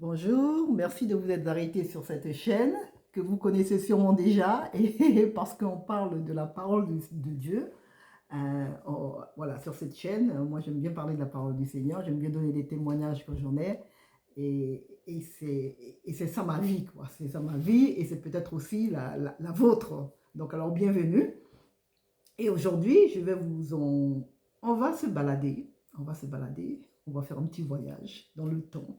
Bonjour, merci de vous être arrêté sur cette chaîne que vous connaissez sûrement déjà et parce qu'on parle de la parole de Dieu. Voilà, sur cette chaîne, moi j'aime bien parler de la parole du Seigneur, j'aime bien donner des témoignages quand j'en ai et c'est ça ma vie, quoi. C'est ça ma vie et c'est peut-être aussi la vôtre. Donc alors bienvenue. Et aujourd'hui, on va se balader, on va faire un petit voyage dans le temps.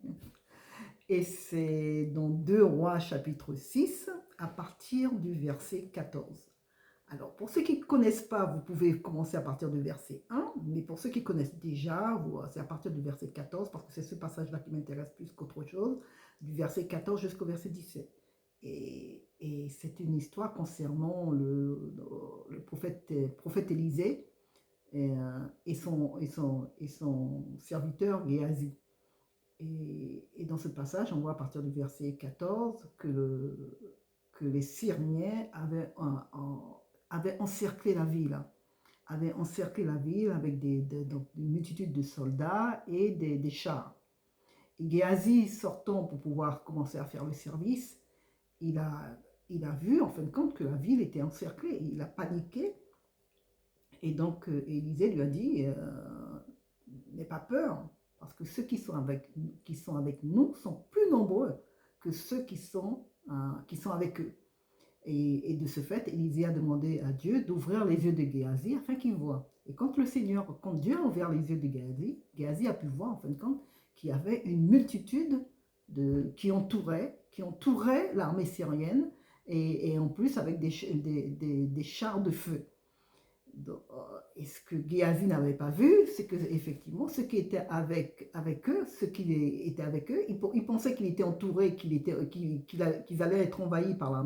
Et c'est dans 2 Rois chapitre 6 à partir du verset 14. Alors pour ceux qui ne connaissent pas, vous pouvez commencer à partir du verset 1, mais pour ceux qui connaissent déjà, c'est à partir du verset 14, parce que c'est ce passage-là qui m'intéresse plus qu'autre chose, du verset 14 jusqu'au verset 17. Et c'est une histoire concernant le prophète Élisée et son serviteur Géasi. Et dans ce passage, on voit à partir du verset 14 que les Syriens avaient encerclé la ville, avec donc une multitude de soldats et des chars. Et Géasi, sortant pour pouvoir commencer à faire le service, il a, il a vu en fin de compte que la ville était encerclée. Il a paniqué et donc Élisée lui a dit n'aie pas peur, parce que ceux qui sont avec nous sont plus nombreux que ceux qui sont avec eux. Et de ce fait, Élisée a demandé à Dieu d'ouvrir les yeux de Géasi afin qu'il voie. Et quand Dieu a ouvert les yeux de Géasi, Géasi a pu voir en fin de compte qu'il y avait une multitude qui entourait l'armée syrienne et en plus avec des chars de feu. Et ce que Géasi n'avait pas vu, c'est que effectivement ceux qui étaient avec eux, ils pensaient qu'il était entouré, qu'ils allaient être envahis par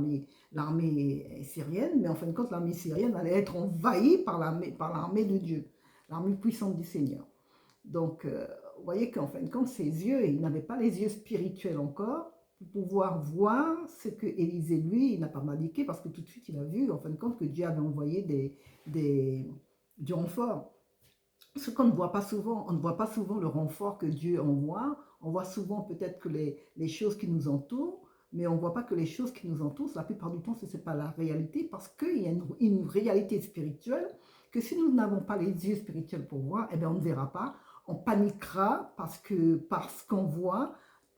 l'armée syrienne, mais en fin de compte, l'armée syrienne allait être envahie par l'armée de Dieu, l'armée puissante du Seigneur. Donc, vous voyez qu'en fin de compte, ses yeux, il n'avait pas les yeux spirituels encore pour pouvoir voir ce que Élisée, lui, il n'a pas indiqué parce que tout de suite, il a vu, en fin de compte, que Dieu avait envoyé du renfort. Ce qu'on ne voit pas souvent, on ne voit pas souvent le renfort que Dieu envoie. On voit souvent peut-être que les choses qui nous entourent, mais on ne voit pas que les choses qui nous entourent, la plupart du temps, ce n'est pas la réalité parce qu'il y a une réalité spirituelle que si nous n'avons pas les yeux spirituels pour voir, eh bien, on ne verra pas. On paniquera parce qu'on voit,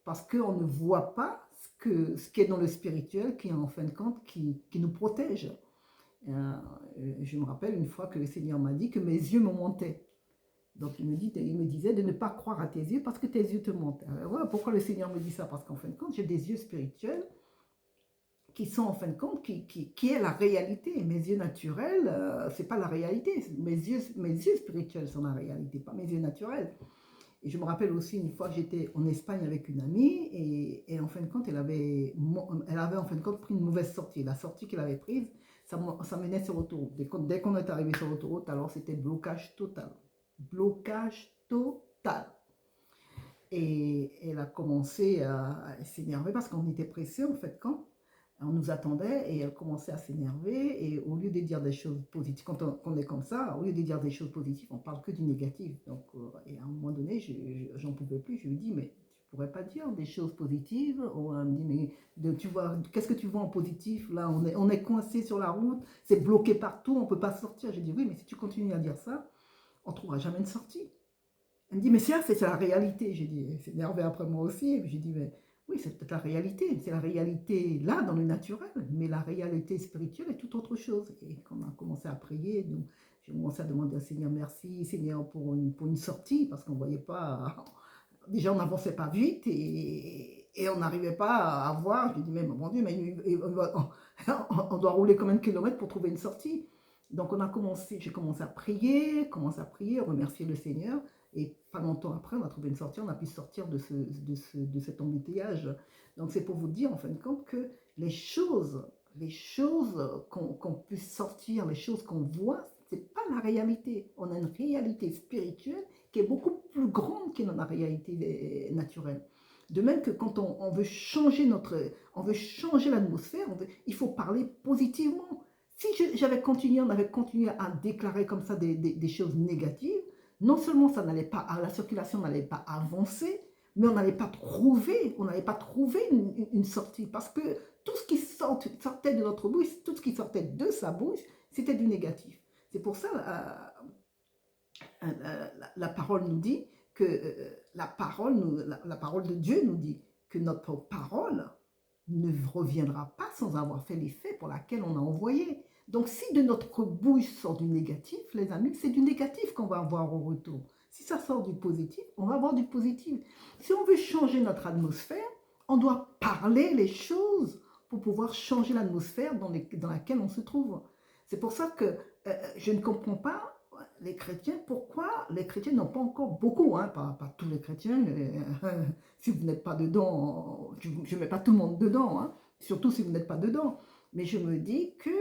parce qu'on ne voit pas ce qui est dans le spirituel, qui en fin de compte, qui nous protège. Je me rappelle une fois que le Seigneur m'a dit que mes yeux me montaient. Donc il me disait de ne pas croire à tes yeux parce que tes yeux te montent. Alors, voilà pourquoi le Seigneur me dit ça, parce qu'en fin de compte, j'ai des yeux spirituels qui sont en fin de compte, qui est la réalité. Mes yeux naturels, c'est pas la réalité. Mes yeux spirituels sont la réalité, pas mes yeux naturels. Et je me rappelle aussi une fois que j'étais en Espagne avec une amie et en fin de compte, elle avait en fin de compte pris une mauvaise sortie. La sortie qu'elle avait prise, ça menait sur l'autoroute. Dès qu'on est arrivé sur l'autoroute, alors c'était blocage total. Blocage total. Et elle a commencé à s'énerver parce qu'on était pressés en fait quand on nous attendait et elle commençait à s'énerver et au lieu de dire des choses positives, quand on est comme ça, au lieu de dire des choses positives, on parle que du négatif. Donc, et à un moment donné, j'en pouvais plus, je lui dis, mais tu pourrais pas dire des choses positives? Ou elle me dit, mais tu vois, qu'est-ce que tu vois en positif? Là, on est coincé sur la route, c'est bloqué partout, on peut pas sortir. J'ai dit, oui, mais si tu continues à dire ça, on trouvera jamais une sortie. Elle me dit, mais c'est la réalité. J'ai dit, c'est énervé après moi aussi. Et puis j'ai dit, mais oui, c'est peut-être la réalité. C'est la réalité là, dans le naturel. Mais la réalité spirituelle est tout autre chose. Et quand on a commencé à prier, j'ai commencé à demander au Seigneur, merci Seigneur pour une sortie, parce qu'on ne voyait pas. Déjà, on n'avançait pas vite et on n'arrivait pas à voir. Je dis, mais mon Dieu, mais on doit rouler combien de kilomètres pour trouver une sortie? Donc j'ai commencé à prier, remercier le Seigneur. Et pas longtemps après, on a trouvé une sortie, on a pu sortir de cet embouteillage. Donc c'est pour vous dire en fin de compte que les choses qu'on puisse sortir, les choses qu'on voit, c'est pas la réalité. On a une réalité spirituelle qui est beaucoup plus grande que la réalité naturelle. De même que quand on veut changer l'atmosphère, il faut parler positivement. Si on avait continué à déclarer comme ça des choses négatives, non seulement la circulation n'allait pas avancer, mais on n'avait pas trouvé une sortie, parce que tout ce qui sortait de notre bouche, tout ce qui sortait de sa bouche, c'était du négatif. C'est pour ça, la parole nous dit que la parole de Dieu nous dit que notre parole ne reviendra pas sans avoir fait l'effet pour laquelle on a envoyé. Donc si de notre bouche sort du négatif, les amis, c'est du négatif qu'on va avoir au retour. Si ça sort du positif, on va avoir du positif. Si on veut changer notre atmosphère, on doit parler les choses pour pouvoir changer l'atmosphère dans laquelle on se trouve. C'est pour ça que je ne comprends pas les chrétiens, pourquoi les chrétiens n'ont pas encore beaucoup, hein, pas tous les chrétiens, si vous n'êtes pas dedans, je ne mets pas tout le monde dedans, hein, surtout si vous n'êtes pas dedans, mais je me dis que,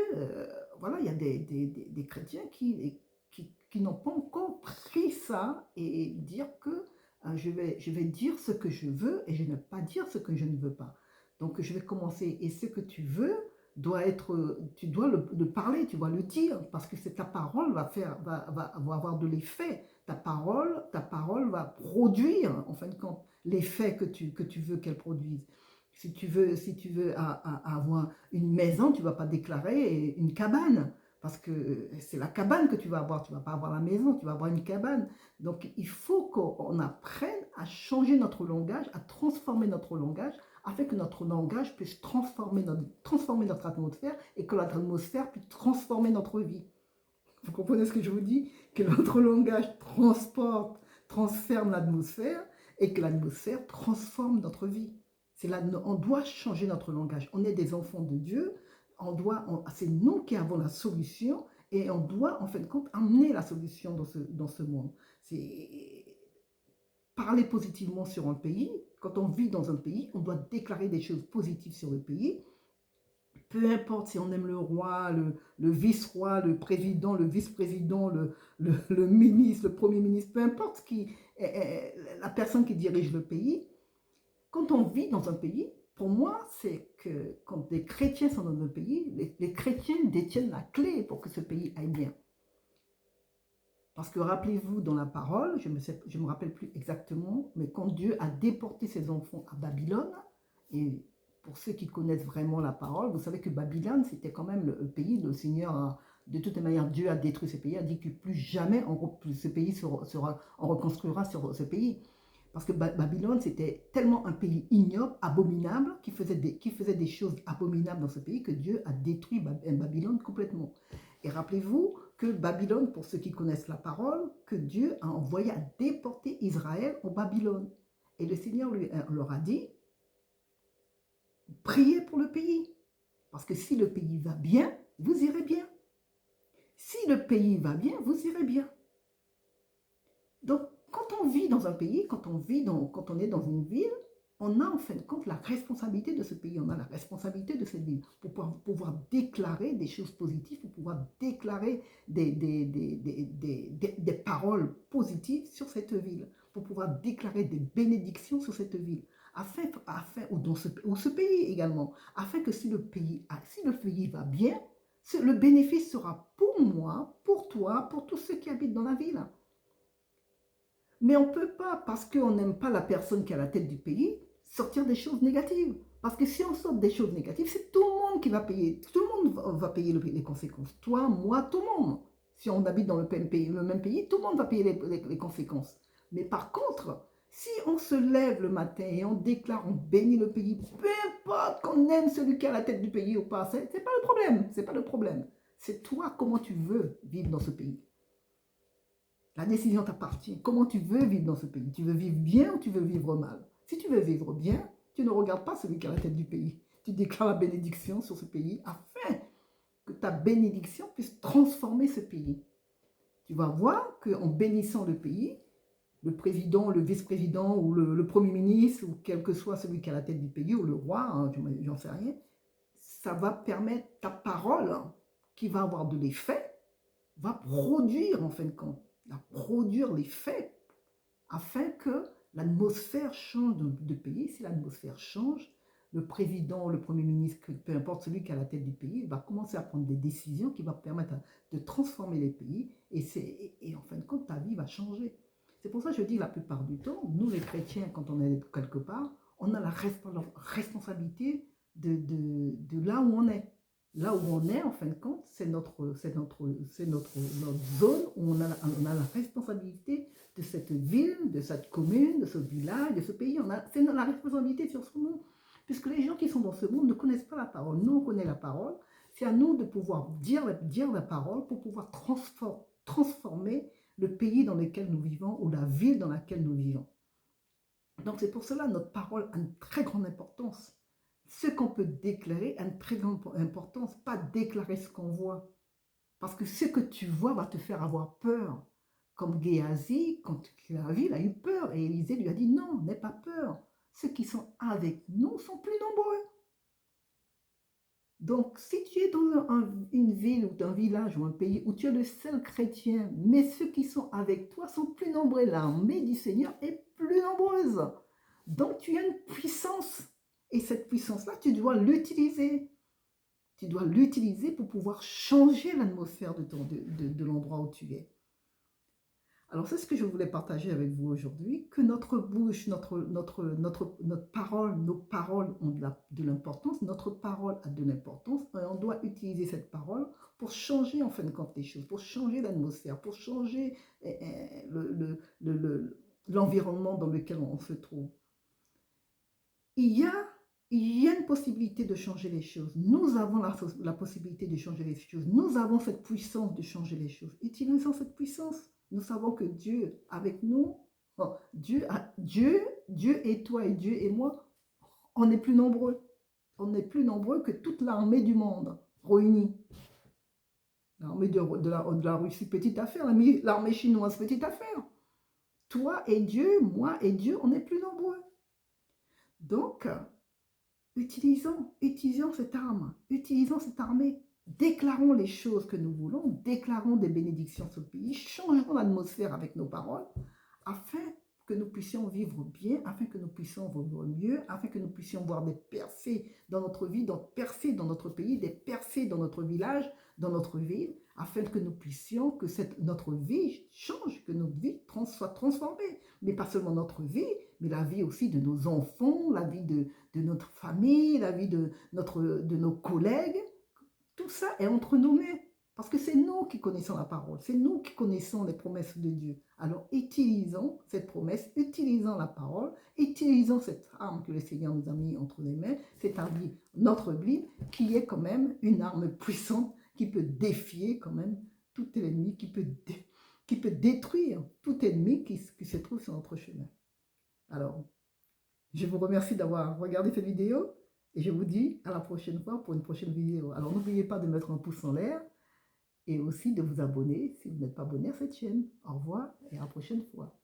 voilà, il y a des chrétiens qui n'ont pas encore pris ça et dire que je vais dire ce que je veux et je ne vais pas dire ce que je ne veux pas. Donc je vais commencer, et ce que tu veux, tu dois le parler, tu dois le dire, parce que ta parole va avoir de l'effet. Ta parole va produire, en fin de compte, l'effet que tu veux qu'elle produise. Si tu veux avoir une maison, tu ne vas pas déclarer une cabane, parce que c'est la cabane que tu vas avoir, tu ne vas pas avoir la maison, tu vas avoir une cabane. Donc il faut qu'on apprenne à changer notre langage, à transformer notre langage, afin que notre langage puisse transformer notre atmosphère et que notre atmosphère puisse transformer notre vie. Vous comprenez ce que je vous dis? Que notre langage transforme l'atmosphère et que l'atmosphère transforme notre vie. On doit changer notre langage. On est des enfants de Dieu. C'est nous qui avons la solution et on doit, en fin de compte, amener la solution dans ce monde. C'est parler positivement sur un pays. Quand on vit dans un pays, on doit déclarer des choses positives sur le pays. Peu importe si on aime le roi, le vice-roi, le président, le vice-président, le ministre, le premier ministre, peu importe la personne qui dirige le pays. Quand on vit dans un pays, pour moi, c'est que quand des chrétiens sont dans un pays, les chrétiens détiennent la clé pour que ce pays aille bien. Parce que rappelez-vous, dans la parole, je ne me rappelle plus exactement, mais quand Dieu a déporté ses enfants à Babylone, et pour ceux qui connaissent vraiment la parole, vous savez que Babylone, c'était quand même le pays, le Seigneur, de toute manière, Dieu a détruit ce pays, a dit que plus jamais ce pays on reconstruira sur ce pays. Parce que Babylone, c'était tellement un pays ignoble, abominable, qui faisait des choses abominables dans ce pays, que Dieu a détruit Babylone complètement. Et rappelez-vous que Babylone, pour ceux qui connaissent la parole, que Dieu a envoyé à déporter Israël en Babylone. Et le Seigneur leur a dit, priez pour le pays. Parce que si le pays va bien, vous irez bien. Si le pays va bien, vous irez bien. Donc, quand on vit dans un pays, quand on est dans une ville, on a en fin de compte la responsabilité de ce pays, on a la responsabilité de cette ville pour pouvoir déclarer des choses positives, pour pouvoir déclarer des paroles positives sur cette ville, pour pouvoir déclarer des bénédictions sur cette ville, ou ce pays également, afin que si le pays va bien, le bénéfice sera pour moi, pour toi, pour tous ceux qui habitent dans la ville. Mais on ne peut pas, parce qu'on n'aime pas la personne qui est à la tête du pays, sortir des choses négatives. Parce que si on sort des choses négatives, c'est tout le monde qui va payer. Tout le monde va payer les conséquences. Toi, moi, tout le monde. Si on habite dans le même pays, tout le monde va payer les conséquences. Mais par contre, si on se lève le matin et on déclare, on bénit le pays, peu importe qu'on aime celui qui est à la tête du pays ou pas, c'est pas le problème. C'est pas le problème. C'est toi, comment tu veux vivre dans ce pays. La décision t'appartient. Comment tu veux vivre dans ce pays? Tu veux vivre bien ou tu veux vivre mal? Si tu veux vivre bien, tu ne regardes pas celui qui est à la tête du pays. Tu déclares la bénédiction sur ce pays afin que ta bénédiction puisse transformer ce pays. Tu vas voir qu'en bénissant le pays, le président, le vice-président ou le premier ministre, ou quel que soit celui qui est à la tête du pays, ou le roi, hein, j'en sais rien, ça va permettre ta parole, qui va avoir de l'effet, va produire en fin de compte, produire les faits afin que l'atmosphère change de pays. Si l'atmosphère change, le président, le premier ministre, peu importe celui qui est à la tête du pays, va commencer à prendre des décisions qui vont permettre de transformer les pays et en fin de compte, ta vie va changer. C'est pour ça que je dis la plupart du temps, nous les chrétiens, quand on est quelque part, on a la responsabilité de là où on est. Là où on est, en fin de compte, c'est notre zone où on a la responsabilité de cette ville, de cette commune, de ce village, de ce pays. C'est la responsabilité sur ce monde. Puisque les gens qui sont dans ce monde ne connaissent pas la parole. Nous, on connaît la parole. C'est à nous de pouvoir dire la parole pour pouvoir transformer le pays dans lequel nous vivons ou la ville dans laquelle nous vivons. Donc c'est pour cela que notre parole a une très grande importance. Ce qu'on peut déclarer a une très grande importance, pas déclarer ce qu'on voit. Parce que ce que tu vois va te faire avoir peur. Comme Géasi, quand la ville a eu peur, et Élisée lui a dit non, n'aie pas peur. Ceux qui sont avec nous sont plus nombreux. Donc, si tu es dans une ville ou un village ou un pays où tu es le seul chrétien, mais ceux qui sont avec toi sont plus nombreux, l'armée du Seigneur est plus nombreuse. Donc, tu as une puissance. Et cette puissance-là, tu dois l'utiliser. Tu dois l'utiliser pour pouvoir changer l'atmosphère de l'endroit où tu es. Alors, c'est ce que je voulais partager avec vous aujourd'hui, que notre bouche, notre parole, nos paroles ont de l'importance, notre parole a de l'importance, et on doit utiliser cette parole pour changer en fin de compte les choses, pour changer l'atmosphère, pour changer l'environnement dans lequel on se trouve. Il y a une possibilité de changer les choses. Nous avons la possibilité de changer les choses. Nous avons cette puissance de changer les choses. Utilisons cette puissance. Nous savons que Dieu avec nous, Dieu et toi et Dieu et moi, on est plus nombreux. On est plus nombreux que toute l'armée du monde réunie. L'armée de la Russie, petite affaire. L'armée chinoise, petite affaire. Toi et Dieu, moi et Dieu, on est plus nombreux. Donc, utilisons cette arme, utilisons cette armée. Déclarons les choses que nous voulons, déclarons des bénédictions sur le pays, changeons l'atmosphère avec nos paroles, afin que nous puissions vivre bien, afin que nous puissions vivre mieux, afin que nous puissions voir des percées dans notre vie, des percées dans notre pays, des percées dans notre village, dans notre ville, afin que nous puissions, que notre vie change, que notre vie soit transformée. Mais pas seulement notre vie, mais la vie aussi de nos enfants, la vie de notre famille, la vie de nos collègues. Tout ça est entre nos mains, parce que c'est nous qui connaissons la parole, c'est nous qui connaissons les promesses de Dieu. Alors utilisons cette promesse, utilisons la parole, utilisons cette arme que le Seigneur nous a mis entre les mains, c'est-à-dire notre Bible, qui est quand même une arme puissante, qui peut défier quand même tout ennemi, qui peut détruire tout ennemi qui se trouve sur notre chemin. Alors, je vous remercie d'avoir regardé cette vidéo. Et je vous dis à la prochaine fois pour une prochaine vidéo. Alors n'oubliez pas de mettre un pouce en l'air et aussi de vous abonner si vous n'êtes pas abonné à cette chaîne. Au revoir et à la prochaine fois.